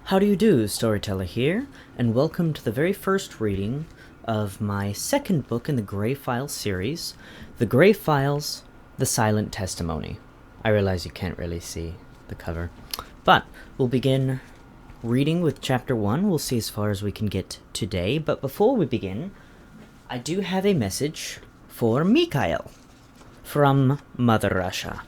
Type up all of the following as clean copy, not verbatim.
How do you do, Storyteller here, and welcome to the very first reading of my second book in the Grey Files series, The Grey Files, The Silent Testimony. I realize you can't really see the cover, but we'll begin reading with Chapter 1. We'll see as far as we can get today, but before we begin, I do have a message for Mikhail from Mother Russia.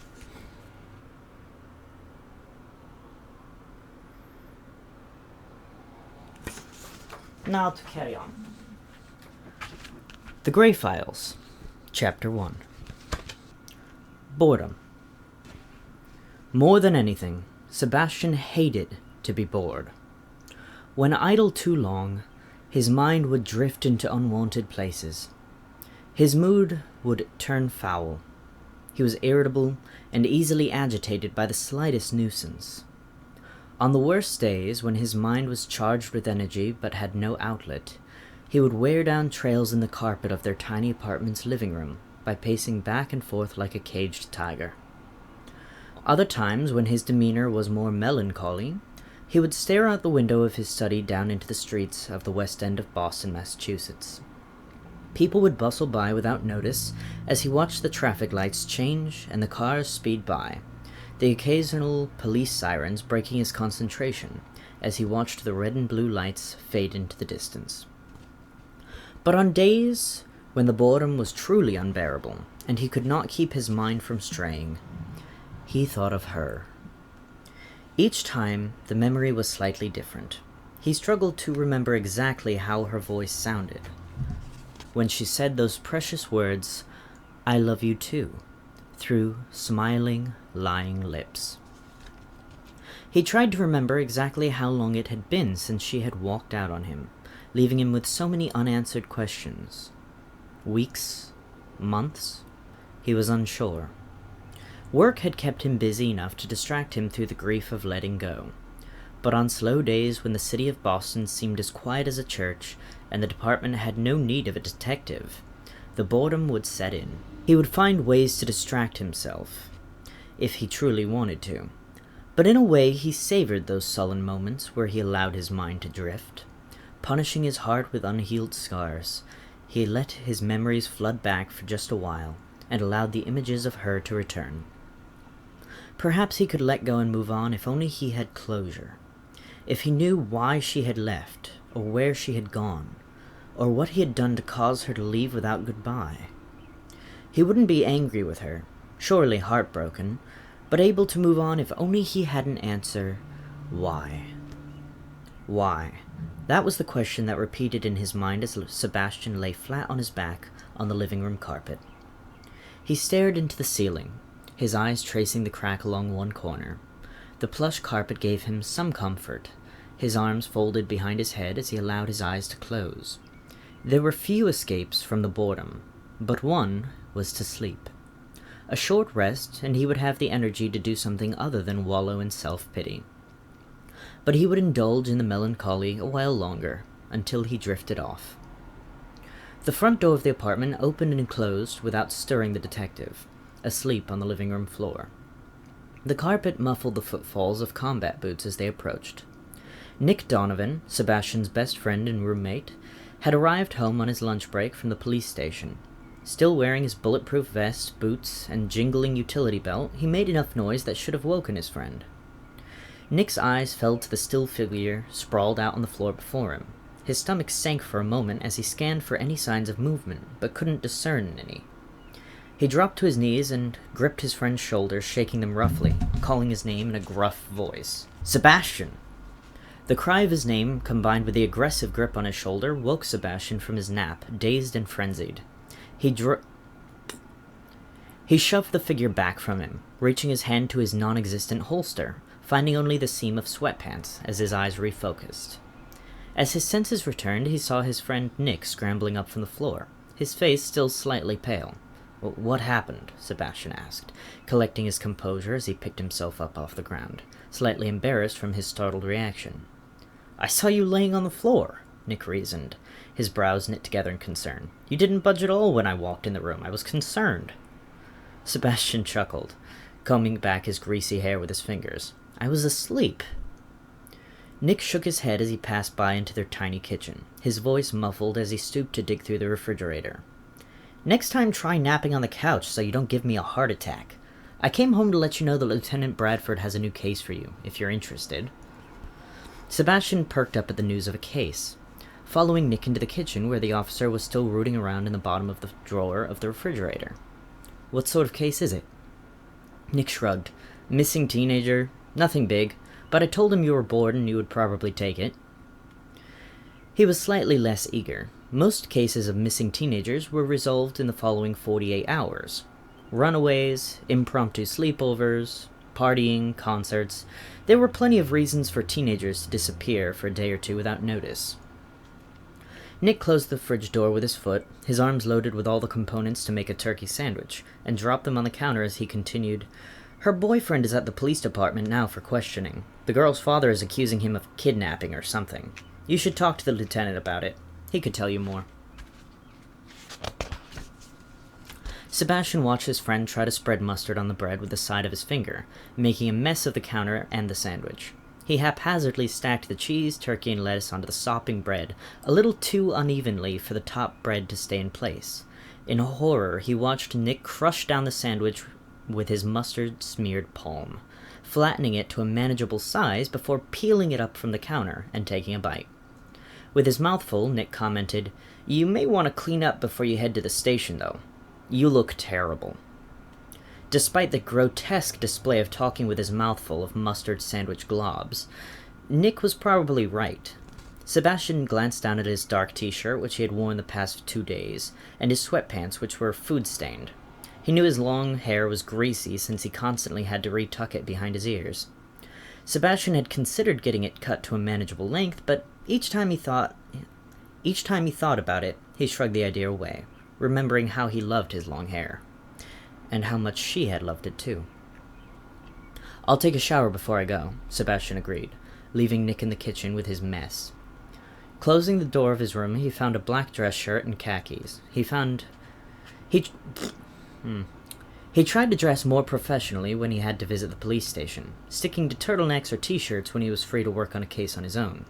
Now to carry on. The Grey Files, Chapter 1. Boredom. More than anything, Sebastian hated to be bored. When idle too long, his mind would drift into unwanted places. His mood would turn foul. He was irritable and easily agitated by the slightest nuisance. On the worst days, when his mind was charged with energy but had no outlet, he would wear down trails in the carpet of their tiny apartment's living room by pacing back and forth like a caged tiger. Other times, when his demeanor was more melancholy, he would stare out the window of his study down into the streets of the West End of Boston, Massachusetts. People would bustle by without notice as he watched the traffic lights change and the cars speed by, the occasional police sirens breaking his concentration as he watched the red and blue lights fade into the distance. But on days when the boredom was truly unbearable, and he could not keep his mind from straying, he thought of her. Each time, the memory was slightly different. He struggled to remember exactly how her voice sounded when she said those precious words, "I love you too," through smiling, lying lips. He tried to remember exactly how long it had been since she had walked out on him, leaving him with so many unanswered questions. Weeks? Months? He was unsure. Work had kept him busy enough to distract him through the grief of letting go. But on slow days when the city of Boston seemed as quiet as a church and the department had no need of a detective, the boredom would set in. He would find ways to distract himself, if he truly wanted to. But in a way, he savored those sullen moments where he allowed his mind to drift. Punishing his heart with unhealed scars, he let his memories flood back for just a while, and allowed the images of her to return. Perhaps he could let go and move on if only he had closure. If he knew why she had left, or where she had gone, or what he had done to cause her to leave without goodbye. He wouldn't be angry with her, surely heartbroken, but able to move on if only he had an answer. Why? Why? That was the question that repeated in his mind as Sebastian lay flat on his back on the living room carpet. He stared into the ceiling, his eyes tracing the crack along one corner. The plush carpet gave him some comfort, his arms folded behind his head as he allowed his eyes to close. There were few escapes from the boredom, but one was to sleep. A short rest, and he would have the energy to do something other than wallow in self-pity. But he would indulge in the melancholy a while longer, until he drifted off. The front door of the apartment opened and closed without stirring the detective, asleep on the living room floor. The carpet muffled the footfalls of combat boots as they approached. Nick Donovan, Sebastian's best friend and roommate, had arrived home on his lunch break from the police station. Still wearing his bulletproof vest, boots, and jingling utility belt, he made enough noise that should have woken his friend. Nick's eyes fell to the still figure sprawled out on the floor before him. His stomach sank for a moment as he scanned for any signs of movement, but couldn't discern any. He dropped to his knees and gripped his friend's shoulders, shaking them roughly, calling his name in a gruff voice. "Sebastian!" The cry of his name, combined with the aggressive grip on his shoulder, woke Sebastian from his nap, dazed and frenzied. He shoved the figure back from him, reaching his hand to his non-existent holster, finding only the seam of sweatpants as his eyes refocused. As his senses returned, he saw his friend Nick scrambling up from the floor, his face still slightly pale. "What happened?" Sebastian asked, collecting his composure as he picked himself up off the ground, slightly embarrassed from his startled reaction. "I saw you laying on the floor," Nick reasoned, his brows knit together in concern. "You didn't budge at all when I walked in the room. I was concerned." Sebastian chuckled, combing back his greasy hair with his fingers. "I was asleep." Nick shook his head as he passed by into their tiny kitchen, his voice muffled as he stooped to dig through the refrigerator. "Next time try napping on the couch so you don't give me a heart attack. I came home to let you know that Lieutenant Bradford has a new case for you, if you're interested." Sebastian perked up at the news of a case, following Nick into the kitchen where the officer was still rooting around in the bottom of the drawer of the refrigerator. "What sort of case is it?" Nick shrugged. "Missing teenager. Nothing big, but I told him you were bored and you would probably take it." He was slightly less eager. Most cases of missing teenagers were resolved in the following 48 hours. Runaways, impromptu sleepovers, partying, concerts. There were plenty of reasons for teenagers to disappear for a day or two without notice. Nick closed the fridge door with his foot, his arms loaded with all the components to make a turkey sandwich, and dropped them on the counter as he continued, "Her boyfriend is at the police department now for questioning. The girl's father is accusing him of kidnapping or something. You should talk to the lieutenant about it. He could tell you more." Sebastian watched his friend try to spread mustard on the bread with the side of his finger, making a mess of the counter and the sandwich. He haphazardly stacked the cheese, turkey, and lettuce onto the sopping bread, a little too unevenly for the top bread to stay in place. In horror, he watched Nick crush down the sandwich with his mustard-smeared palm, flattening it to a manageable size before peeling it up from the counter and taking a bite. With his mouth full, Nick commented, "You may want to clean up before you head to the station, though. You look terrible." Despite the grotesque display of talking with his mouth full of mustard sandwich globs, Nick was probably right. Sebastian glanced down at his dark t-shirt, which he had worn the past 2 days, and his sweatpants, which were food-stained. He knew his long hair was greasy since he constantly had to retuck it behind his ears. Sebastian had considered getting it cut to a manageable length, but each time he thought about it, he shrugged the idea away, remembering how he loved his long hair. And how much she had loved it too. "I'll take a shower before I go," Sebastian agreed, leaving Nick in the kitchen with his mess. Closing the door of his room, he found a black dress shirt and khakis. He tried to dress more professionally when he had to visit the police station, sticking to turtlenecks or t-shirts when he was free to work on a case on his own.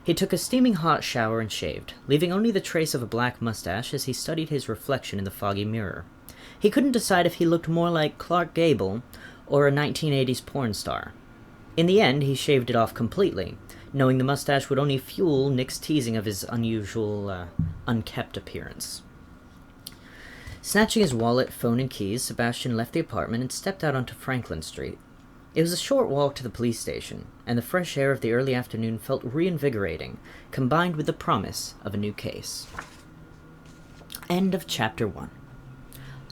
He took a steaming hot shower and shaved, leaving only the trace of a black mustache as he studied his reflection in the foggy mirror. He couldn't decide if he looked more like Clark Gable or a 1980s porn star. In the end, he shaved it off completely, knowing the mustache would only fuel Nick's teasing of his unusual, unkempt appearance. Snatching his wallet, phone, and keys, Sebastian left the apartment and stepped out onto Franklin Street. It was a short walk to the police station, and the fresh air of the early afternoon felt reinvigorating, combined with the promise of a new case. End of Chapter 1.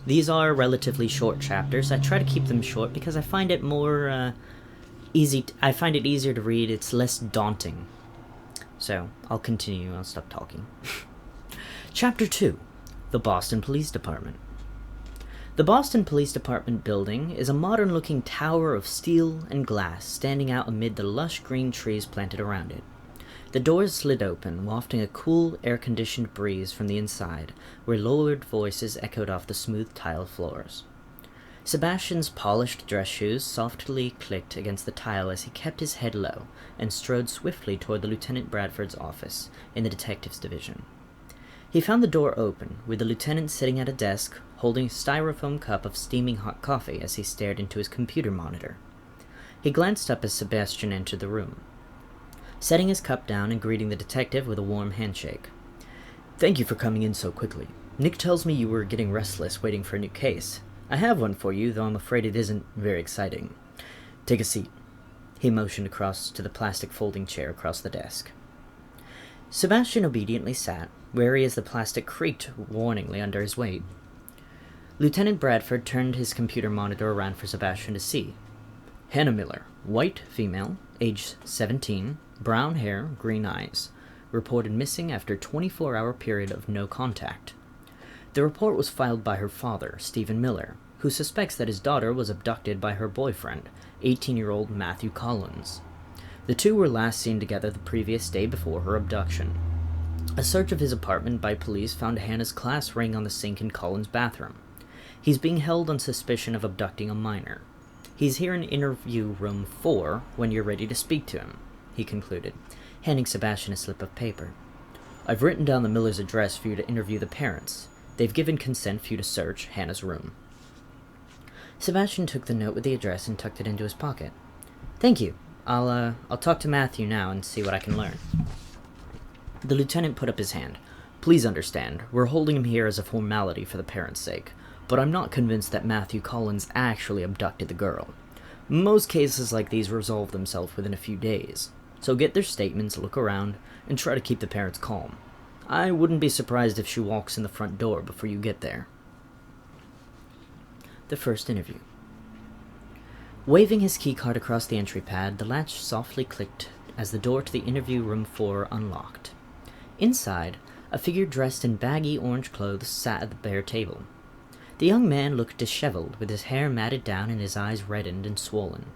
These are relatively short chapters. I try to keep them short because I find it more I find it easier to read. It's less daunting. So, I'll continue. I'll stop talking. Chapter 2. The Boston Police Department. The Boston Police Department building is a modern-looking tower of steel and glass standing out amid the lush green trees planted around it. The doors slid open, wafting a cool, air-conditioned breeze from the inside, where lowered voices echoed off the smooth tile floors. Sebastian's polished dress shoes softly clicked against the tile as he kept his head low and strode swiftly toward the Lieutenant Bradford's office in the detectives division. He found the door open, with the lieutenant sitting at a desk, holding a styrofoam cup of steaming hot coffee as he stared into his computer monitor. He glanced up as Sebastian entered the room, setting his cup down and greeting the detective with a warm handshake. "Thank you for coming in so quickly. Nick tells me you were getting restless waiting for a new case. I have one for you, though I'm afraid it isn't very exciting. Take a seat." He motioned across to the plastic folding chair across the desk. Sebastian obediently sat, wary as the plastic creaked warningly under his weight. Lieutenant Bradford turned his computer monitor around for Sebastian to see. Hannah Miller, white female, age 17, brown hair, green eyes, reported missing after a 24-hour period of no contact. The report was filed by her father, Stephen Miller, who suspects that his daughter was abducted by her boyfriend, 18-year-old Matthew Collins. The two were last seen together the previous day before her abduction. A search of his apartment by police found Hannah's class ring on the sink in Collins' bathroom. He's being held on suspicion of abducting a minor. He's here in interview room 4 when you're ready to speak to him. he concluded, handing Sebastian a slip of paper. "I've written down the Miller's address for you to interview the parents. They've given consent for you to search Hannah's room." Sebastian took the note with the address and tucked it into his pocket. "Thank you. I'll talk to Matthew now and see what I can learn." The lieutenant put up his hand. "Please understand, we're holding him here as a formality for the parents' sake, but I'm not convinced that Matthew Collins actually abducted the girl. Most cases like these resolve themselves within a few days, so get their statements, look around, and try to keep the parents calm. I wouldn't be surprised if she walks in the front door before you get there." The first interview. Waving his keycard across the entry pad, the latch softly clicked as the door to the interview room 4 unlocked. Inside, a figure dressed in baggy orange clothes sat at the bare table. The young man looked disheveled, with his hair matted down and his eyes reddened and swollen.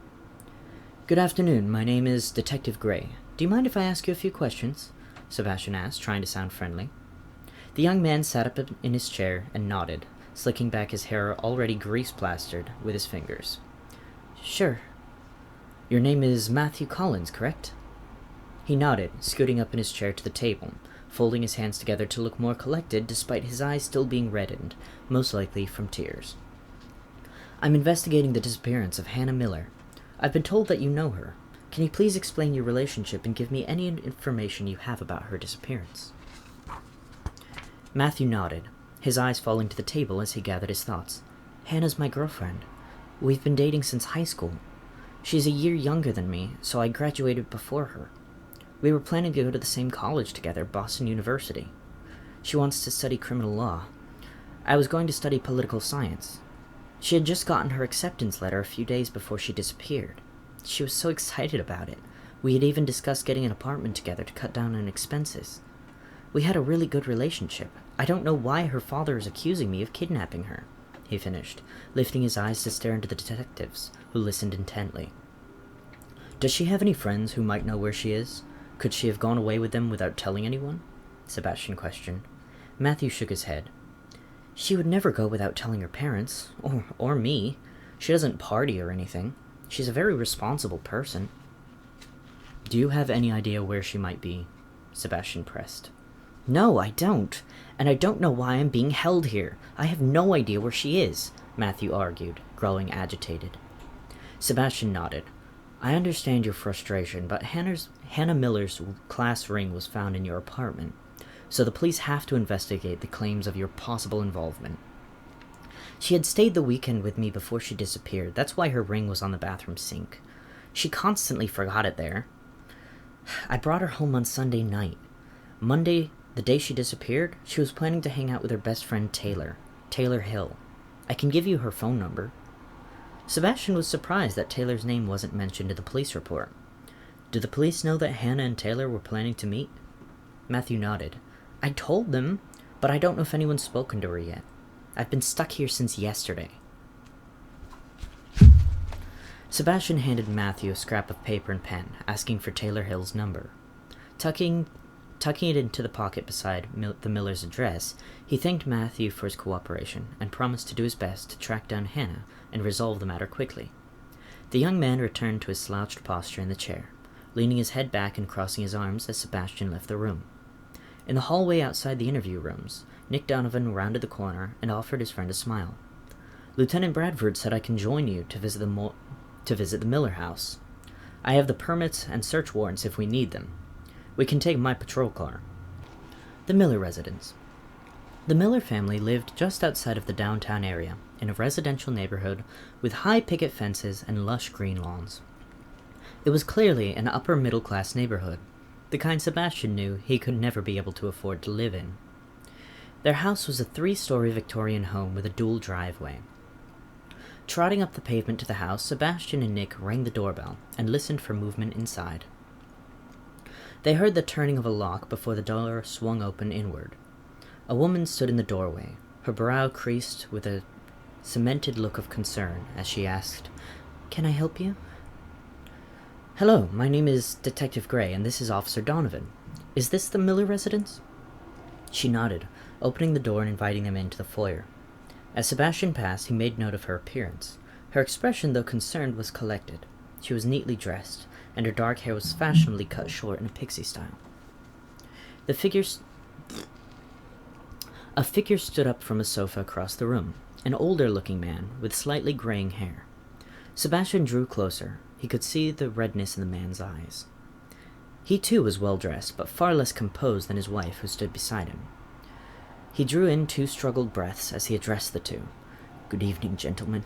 "Good afternoon, my name is Detective Grey. Do you mind if I ask you a few questions?" Sebastian asked, trying to sound friendly. The young man sat up in his chair and nodded, slicking back his hair already grease-plastered with his fingers. "Sure. Your name is Matthew Collins, correct?" He nodded, scooting up in his chair to the table, folding his hands together to look more collected despite his eyes still being reddened, most likely from tears. "I'm investigating the disappearance of Hannah Miller. I've been told that you know her. Can you please explain your relationship and give me any information you have about her disappearance?" Matthew nodded, his eyes falling to the table as he gathered his thoughts. "Hannah's my girlfriend. We've been dating since high school. She's a year younger than me, so I graduated before her. We were planning to go to the same college together, Boston University. She wants to study criminal law. I was going to study political science. She had just gotten her acceptance letter a few days before she disappeared. She was so excited about it. We had even discussed getting an apartment together to cut down on expenses. We had a really good relationship. I don't know why her father is accusing me of kidnapping her," he finished, lifting his eyes to stare into the detectives, who listened intently. "Does she have any friends who might know where she is? Could she have gone away with them without telling anyone?" Sebastian questioned. Matthew shook his head. "She would never go without telling her parents, or me. She doesn't party or anything. She's a very responsible person." "Do you have any idea where she might be?" Sebastian pressed. "No, I don't. And I don't know why I'm being held here. I have no idea where she is," Matthew argued, growing agitated. Sebastian nodded. "I understand your frustration, but Hannah Miller's class ring was found in your apartment, so the police have to investigate the claims of your possible involvement. She had stayed the weekend with me before she disappeared. That's why her ring was on the bathroom sink. She constantly forgot it there. I brought her home on Sunday night. Monday, the day she disappeared, she was planning to hang out with her best friend Taylor Hill. I can give you her phone number." Sebastian was surprised that Taylor's name wasn't mentioned in the police report. "Do the police know that Hannah and Taylor were planning to meet?" Matthew nodded. "I told them, but I don't know if anyone's spoken to her yet. I've been stuck here since yesterday." Sebastian handed Matthew a scrap of paper and pen, asking for Taylor Hill's number. Tucking it into the pocket beside the Miller's address, he thanked Matthew for his cooperation and promised to do his best to track down Hannah and resolve the matter quickly. The young man returned to his slouched posture in the chair, leaning his head back and crossing his arms as Sebastian left the room. In the hallway outside the interview rooms, Nick Donovan rounded the corner and offered his friend a smile. "Lieutenant Bradford said I can join you to visit the Miller house. I have the permits and search warrants if we need them. We can take my patrol car." The Miller residence. The Miller family lived just outside of the downtown area, in a residential neighborhood with high picket fences and lush green lawns. It was clearly an upper-middle-class neighborhood, the kind Sebastian knew he could never be able to afford to live in. Their house was a 3-story Victorian home with a dual driveway. Trotting up the pavement to the house, Sebastian and Nick rang the doorbell and listened for movement inside. They heard the turning of a lock before the door swung open inward. A woman stood in the doorway, her brow creased with a cemented look of concern as she asked, "Can I help you?" "Hello, my name is Detective Grey, and this is Officer Donovan. Is this the Miller residence?" She nodded, opening the door and inviting them into the foyer. As Sebastian passed, he made note of her appearance. Her expression, though concerned, was collected. She was neatly dressed, and her dark hair was fashionably cut short in a pixie style. A figure stood up from a sofa across the room, an older-looking man with slightly graying hair. Sebastian drew closer. He could see the redness in the man's eyes. He too was well-dressed, but far less composed than his wife, who stood beside him. He drew in 2 struggled breaths as he addressed the two. "Good evening, gentlemen."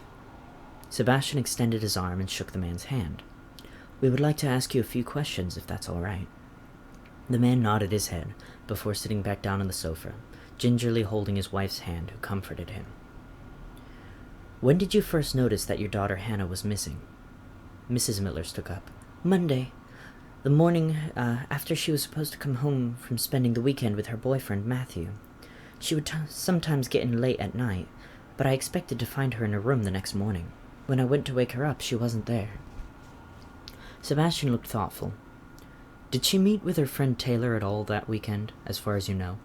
Sebastian extended his arm and shook the man's hand. "We would like to ask you a few questions, if that's all right." The man nodded his head before sitting back down on the sofa, gingerly holding his wife's hand, who comforted him. "When did you first notice that your daughter Hannah was missing?" Mrs. Miller spoke up. "Monday. The morning after she was supposed to come home from spending the weekend with her boyfriend, Matthew. She would sometimes get in late at night, but I expected to find her in her room the next morning. When I went to wake her up, she wasn't there." Sebastian looked thoughtful. "Did she meet with her friend Taylor at all that weekend, as far as you know?"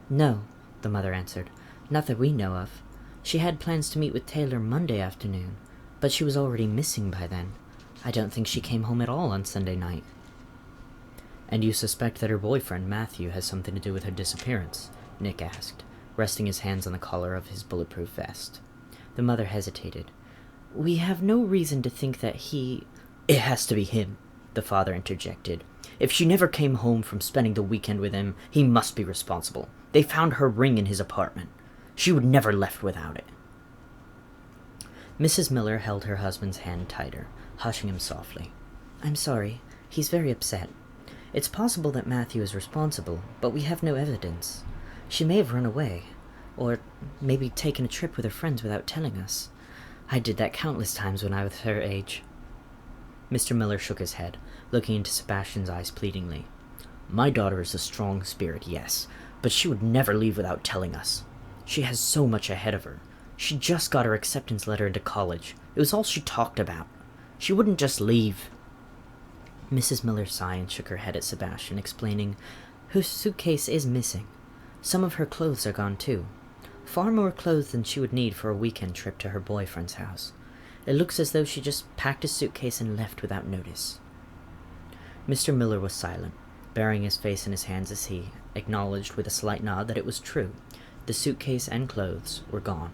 "No," the mother answered. "Not that we know of. She had plans to meet with Taylor Monday afternoon, but she was already missing by then. I don't think she came home at all on Sunday night." "And you suspect that her boyfriend, Matthew, has something to do with her disappearance?" Nick asked, resting his hands on the collar of his bulletproof vest. The mother hesitated. "We have no reason to think that he—" "It has to be him," the father interjected. "If she never came home from spending the weekend with him, he must be responsible. They found her ring in his apartment. She would never left without it." Mrs. Miller held her husband's hand tighter, hushing him softly. "I'm sorry. He's very upset. It's possible that Matthew is responsible, but we have no evidence. She may have run away, or maybe taken a trip with her friends without telling us. I did that countless times when I was her age." Mr. Miller shook his head, looking into Sebastian's eyes pleadingly. "My daughter is a strong spirit, yes, but she would never leave without telling us. She has so much ahead of her. She just got her acceptance letter into college. It was all she talked about. She wouldn't just leave." Mrs. Miller sighed and shook her head at Sebastian, explaining, "Her suitcase is missing. Some of her clothes are gone too. Far more clothes than she would need for a weekend trip to her boyfriend's house. It looks as though she just packed a suitcase and left without notice." Mr. Miller was silent, burying his face in his hands as he acknowledged with a slight nod that it was true. The suitcase and clothes were gone.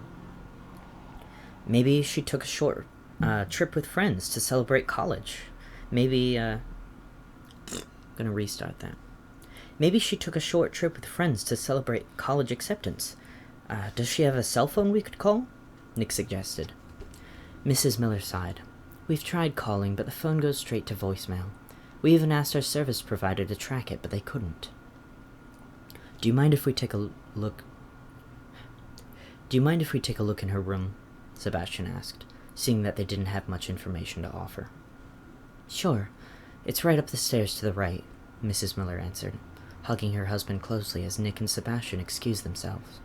"Maybe she took a short trip with friends to celebrate college. Maybe, gonna restart that. Maybe she took a short trip with friends to celebrate college acceptance. Does she have a cell phone we could call?" Nick suggested. Mrs. Miller sighed. "We've tried calling, but the phone goes straight to voicemail. We even asked our service provider to track it, but they couldn't." Do you mind if we take a look in her room?" Sebastian asked, seeing that they didn't have much information to offer. "Sure. It's right up the stairs to the right," Mrs. Miller answered, hugging her husband closely as Nick and Sebastian excused themselves.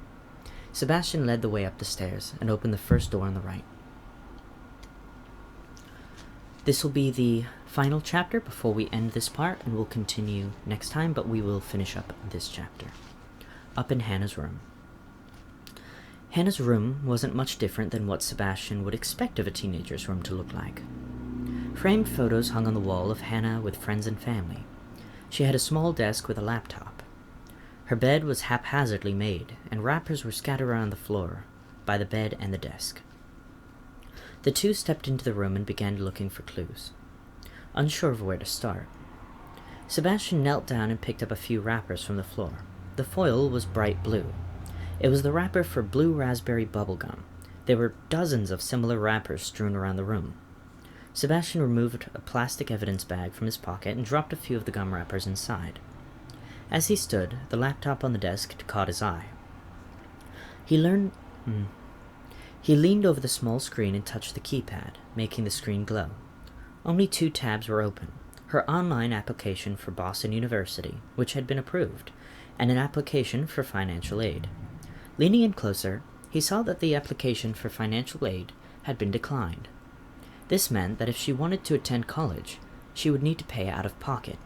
Sebastian led the way up the stairs and opened the first door on the right. This will be the final chapter before we end this part, and we'll continue next time, but we will finish up this chapter. Up in Hannah's room. Hannah's room wasn't much different than what Sebastian would expect of a teenager's room to look like. Framed photos hung on the wall of Hannah with friends and family. She had a small desk with a laptop. Her bed was haphazardly made, and wrappers were scattered around the floor, by the bed and the desk. The two stepped into the room and began looking for clues, unsure of where to start. Sebastian knelt down and picked up a few wrappers from the floor. The foil was bright blue. It was the wrapper for blue raspberry bubblegum. There were dozens of similar wrappers strewn around the room. Sebastian removed a plastic evidence bag from his pocket and dropped a few of the gum wrappers inside. As he stood, the laptop on the desk caught his eye. He leaned over the small screen and touched the keypad, making the screen glow. Only 2 tabs were open: her online application for Boston University, which had been approved, and an application for financial aid. Leaning in closer, he saw that the application for financial aid had been declined. This meant that if she wanted to attend college, she would need to pay out of pocket.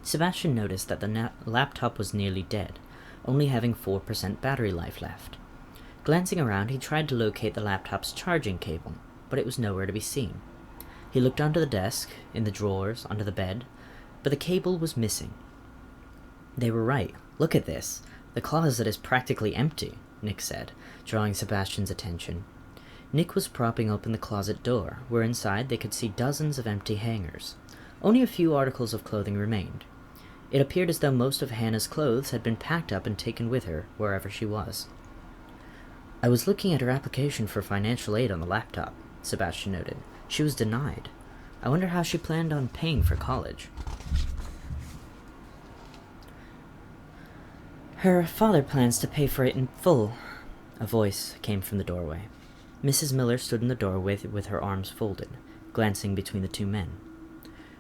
Sebastian noticed that the laptop was nearly dead, only having 4% battery life left. Glancing around, he tried to locate the laptop's charging cable, but it was nowhere to be seen. He looked under the desk, in the drawers, under the bed, but the cable was missing. They were right. Look at this. The closet is practically empty, Nick said, drawing Sebastian's attention. Nick was propping open the closet door, where inside they could see dozens of empty hangers. Only a few articles of clothing remained. It appeared as though most of Hannah's clothes had been packed up and taken with her, wherever she was. I was looking at her application for financial aid on the laptop, Sebastian noted. She was denied. I wonder how she planned on paying for college. Her father plans to pay for it in full, a voice came from the doorway. Mrs. Miller stood in the doorway with her arms folded, glancing between the two men.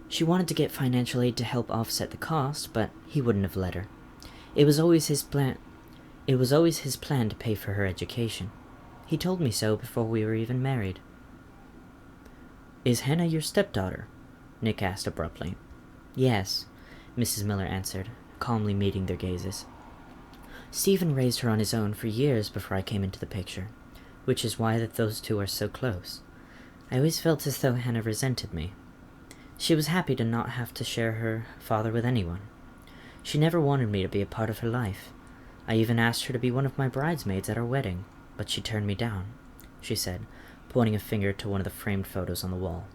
She wanted to get financial aid to help offset the cost, but he wouldn't have let her. It was always his plan to pay for her education. He told me so before we were even married. Is Hannah your stepdaughter? Nick asked abruptly. Yes, Mrs. Miller answered, calmly meeting their gazes. Stephen raised her on his own for years before I came into the picture, which is why those two are so close. I always felt as though Hannah resented me. She was happy to not have to share her father with anyone. She never wanted me to be a part of her life. I even asked her to be one of my bridesmaids at our wedding, but she turned me down, she said, pointing a finger to one of the framed photos on the wall.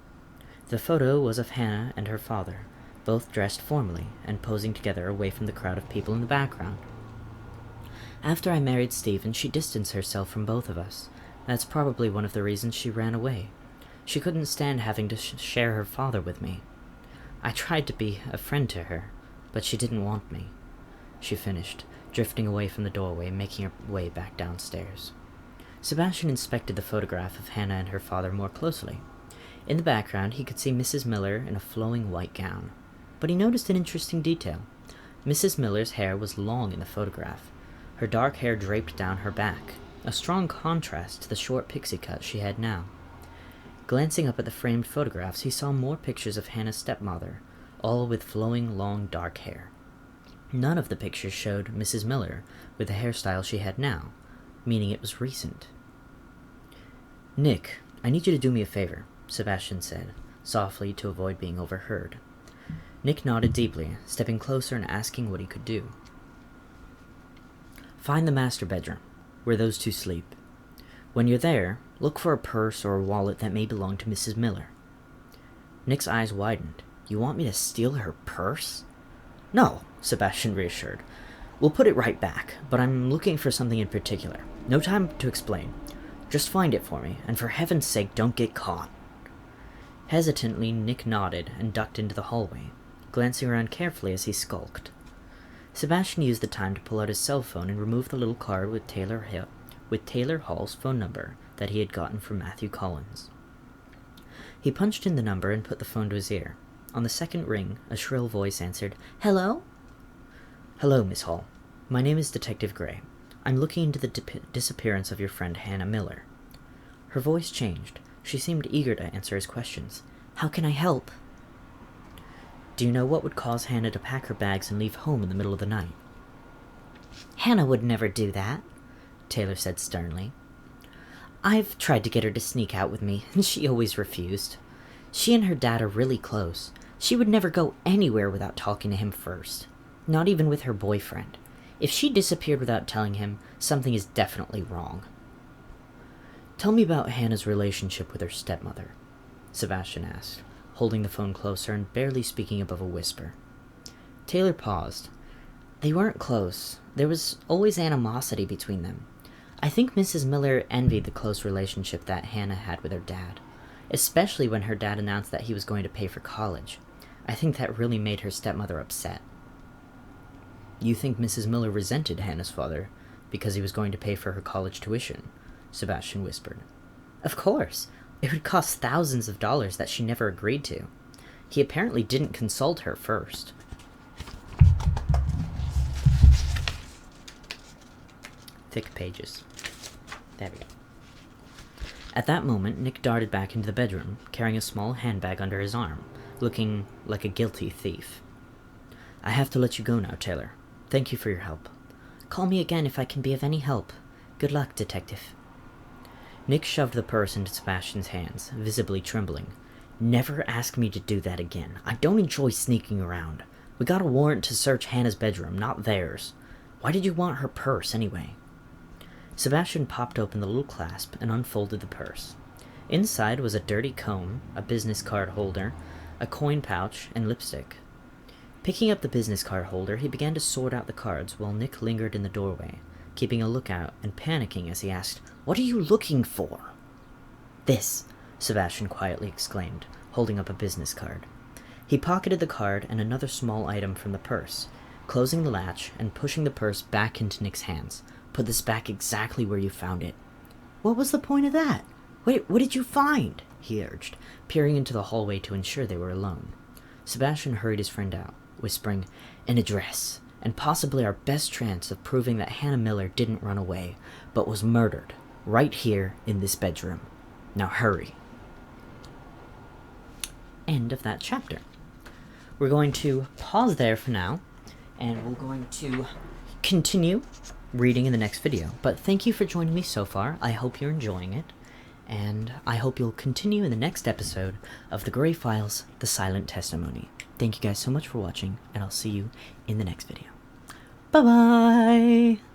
The photo was of Hannah and her father, both dressed formally and posing together away from the crowd of people in the background. After I married Stephen, she distanced herself from both of us. That's probably one of the reasons she ran away. She couldn't stand having to share her father with me. I tried to be a friend to her, but she didn't want me, she finished, drifting away from the doorway and making her way back downstairs. Sebastian inspected the photograph of Hannah and her father more closely. In the background, he could see Mrs. Miller in a flowing white gown. But he noticed an interesting detail. Mrs. Miller's hair was long in the photograph. Her dark hair draped down her back, a strong contrast to the short pixie cut she had now. Glancing up at the framed photographs, he saw more pictures of Hannah's stepmother, all with flowing, long, dark hair. None of the pictures showed Mrs. Miller with the hairstyle she had now, meaning it was recent. Nick, I need you to do me a favor, Sebastian said, softly to avoid being overheard. Nick nodded deeply, stepping closer and asking what he could do. Find the master bedroom, where those two sleep. When you're there, look for a purse or a wallet that may belong to Mrs. Miller. Nick's eyes widened. You want me to steal her purse? No, Sebastian reassured. We'll put it right back, but I'm looking for something in particular. No time to explain. Just find it for me, and for heaven's sake, don't get caught. Hesitantly, Nick nodded and ducked into the hallway, glancing around carefully as he skulked. Sebastian used the time to pull out his cell phone and remove the little card with Taylor Hall's phone number that he had gotten from Matthew Collins. He punched in the number and put the phone to his ear. On the second ring, a shrill voice answered, "Hello?" "Hello, Miss Hall. My name is Detective Grey. I'm looking into the disappearance of your friend Hannah Miller." Her voice changed. She seemed eager to answer his questions. "How can I help?" "Do you know what would cause Hannah to pack her bags and leave home in the middle of the night?" "Hannah would never do that," Taylor said sternly. "I've tried to get her to sneak out with me, and she always refused. She and her dad are really close. She would never go anywhere without talking to him first. Not even with her boyfriend. If she disappeared without telling him, something is definitely wrong." "Tell me about Hannah's relationship with her stepmother," Sebastian asked, holding the phone closer and barely speaking above a whisper. Taylor paused. "They weren't close. There was always animosity between them. I think Mrs. Miller envied the close relationship that Hannah had with her dad, especially when her dad announced that he was going to pay for college. I think that really made her stepmother upset." "You think Mrs. Miller resented Hannah's father because he was going to pay for her college tuition?" Sebastian whispered. "Of course. It would cost thousands of dollars that she never agreed to. He apparently didn't consult her first." Thick pages. There we go. At that moment, Nick darted back into the bedroom, carrying a small handbag under his arm, looking like a guilty thief. "I have to let you go now, Taylor. Thank you for your help. Call me again if I can be of any help. Good luck, Detective." Nick shoved the purse into Sebastian's hands, visibly trembling. Never ask me to do that again. I don't enjoy sneaking around. We got a warrant to search Hannah's bedroom, not theirs. Why did you want her purse, anyway? Sebastian popped open the little clasp and unfolded the purse. Inside was a dirty comb, a business card holder, a coin pouch, and lipstick. Picking up the business card holder, he began to sort out the cards while Nick lingered in the doorway, keeping a lookout and panicking as he asked, "What are you looking for?" "This," Sebastian quietly exclaimed, holding up a business card. He pocketed the card and another small item from the purse, closing the latch and pushing the purse back into Nick's hands. "Put this back exactly where you found it." "What was the point of that? Wait, what did you find?" he urged, peering into the hallway to ensure they were alone. Sebastian hurried his friend out, whispering, "An address, and possibly our best chance of proving that Hannah Miller didn't run away, but was murdered, right here in this bedroom. Now hurry." End of that chapter. We're going to pause there for now, and we're going to continue reading in the next video. But thank you for joining me so far. I hope you're enjoying it, and I hope you'll continue in the next episode of The Grey Files, The Silent Testimony. Thank you guys so much for watching, and I'll see you in the next video. Bye-bye!